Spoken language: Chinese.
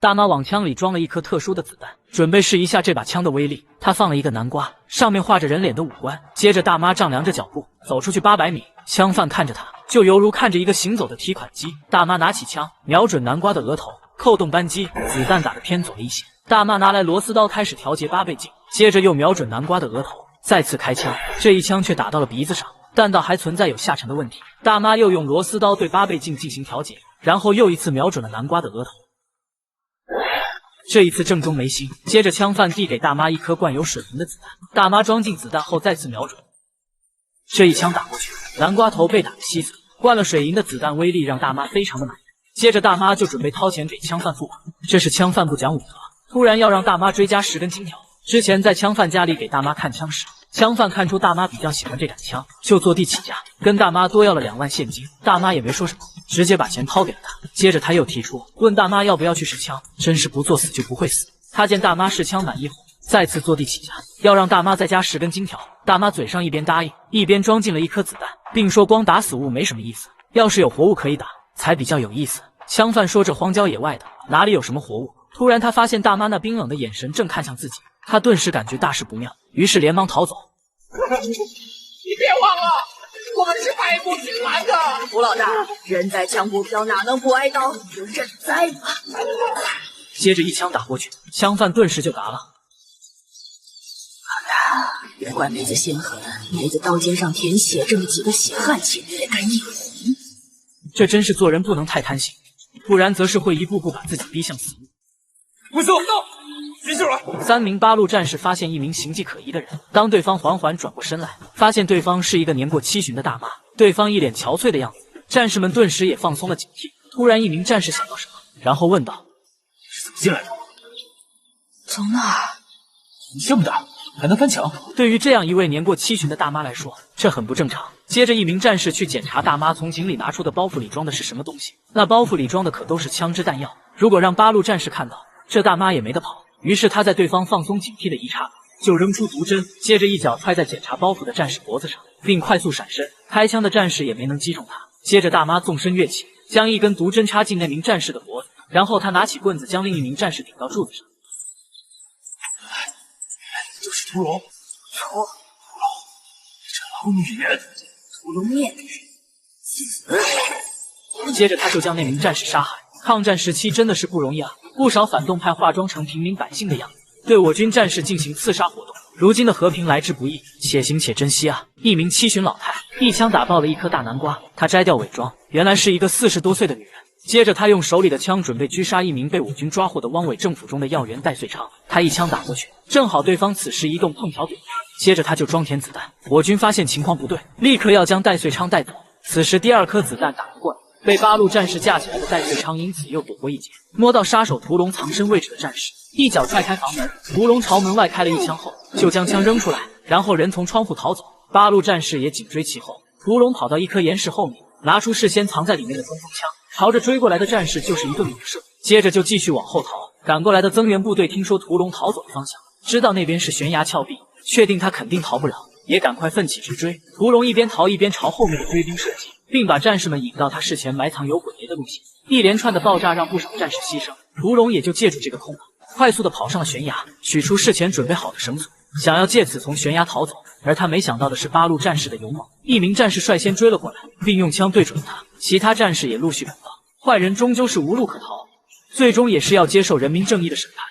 大妈往枪里装了一颗特殊的子弹，准备试一下这把枪的威力。她放了一个南瓜，上面画着人脸的五官。接着大妈丈量着脚步，走出去800米。枪犯看着她，就犹如看着一个行走的提款机。大妈拿起枪，瞄准南瓜的额头，扣动扳机，子弹打得偏左了一些。大妈拿来螺丝刀开始调节8倍镜，接着又瞄准南瓜的额头，再次开枪。这一枪却打到了鼻子上，弹道还存在有下沉的问题。大妈又用螺丝刀对8倍镜进行调节，然后又一次瞄准了南瓜的额头。这一次正中眉心，接着枪犯递给大妈一颗灌有水银的子弹，大妈装进子弹后再次瞄准，这一枪打过去，南瓜头被打得稀碎。灌了水银的子弹威力让大妈非常的满意，接着大妈就准备掏钱给枪犯付款。这时枪犯不讲武德，突然要让大妈追加10根金条。之前在枪犯家里给大妈看枪时，枪犯看出大妈比较喜欢这杆枪，就坐地起价，跟大妈多要了2万现金。大妈也没说什么，直接把钱掏给了他。接着他又提出问大妈要不要去试枪，真是不作死就不会死。他见大妈试枪满意后，再次坐地起价，要让大妈再加10根金条。大妈嘴上一边答应，一边装进了一颗子弹，并说光打死物没什么意思，要是有活物可以打才比较有意思。枪犯说这荒郊野外的哪里有什么活物。突然他发现大妈那冰冷的眼神正看向自己，他顿时感觉大事不妙，于是连忙逃走。你别忘了，我们是百步金兰的。胡老大，人在枪不飘，哪能不挨刀？有朕在吗？接着一枪打过去，枪犯顿时就嘎了。别怪梅子心狠，梅子刀尖上舔血，这么几个血汗钱也敢一哄。这真是做人不能太贪心，不然则是会一步步把自己逼向死路。不是我，举起来！3名8路战士发现一名形迹可疑的人，当对方缓缓转过身来，发现对方是一个年过70的大妈，对方一脸憔悴的样子，战士们顿时也放松了警惕。突然，一名战士想到什么，然后问道：“你是怎么进来的？从哪儿？你这么大，还能翻墙？”对于这样一位年过70的大妈来说，这很不正常。接着，一名战士去检查大妈从井里拿出的包袱里装的是什么东西，那包袱里装的可都是枪支弹药。如果让8路战士看到，这大妈也没得跑。于是他在对方放松警惕的一刹那，就扔出毒针，接着一脚踹在检查包袱的战士脖子上，并快速闪身。开枪的战士也没能击中他。接着大妈纵身跃起，将一根毒针插进那名战士的脖子，然后他拿起棍子将另一名战士顶到柱子上。你就是屠龙？错，这老女人，屠龙面的人。接着他就将那名战士杀害。抗战时期真的是不容易啊，不少反动派化妆成平民百姓的样子，对我军战士进行刺杀活动。如今的和平来之不易，且行且珍惜啊！一名七旬老太一枪打爆了一颗大南瓜，她摘掉伪装，原来是一个40多岁的女人。接着他用手里的枪准备狙杀一名被我军抓获的汪伪政府中的要员戴遂昌，他一枪打过去，正好对方此时移动碰巧顶住，接着他就装填子弹。我军发现情况不对，立刻要将戴遂昌带走。此时第2颗子弹打不过来，被8路战士架起来的戴遂昌因此又躲过一劫，摸到杀手屠龙藏身位置的战士，一脚踹开房门，屠龙朝门外开了一枪后，就将枪扔出来，然后人从窗户逃走。8路战士也紧追其后，屠龙跑到一棵岩石后面，拿出事先藏在里面的冲锋枪，朝着追过来的战士就是一顿猛射，接着就继续往后逃。赶过来的增援部队听说屠龙逃走的方向，知道那边是悬崖峭壁，确定他肯定逃不了，也赶快奋起直追。屠龙一边逃一边朝后面的追兵射击，并把战士们引到他事前埋藏有鬼雷的路线。一连串的爆炸让不少战士牺牲，屠龙也就借助这个空档，快速的跑上了悬崖，取出事前准备好的绳索，想要借此从悬崖逃走。而他没想到的是8路战士的勇猛，一名战士率先追了过来，并用枪对准了他，其他战士也陆续赶到。坏人终究是无路可逃，最终也是要接受人民正义的审判。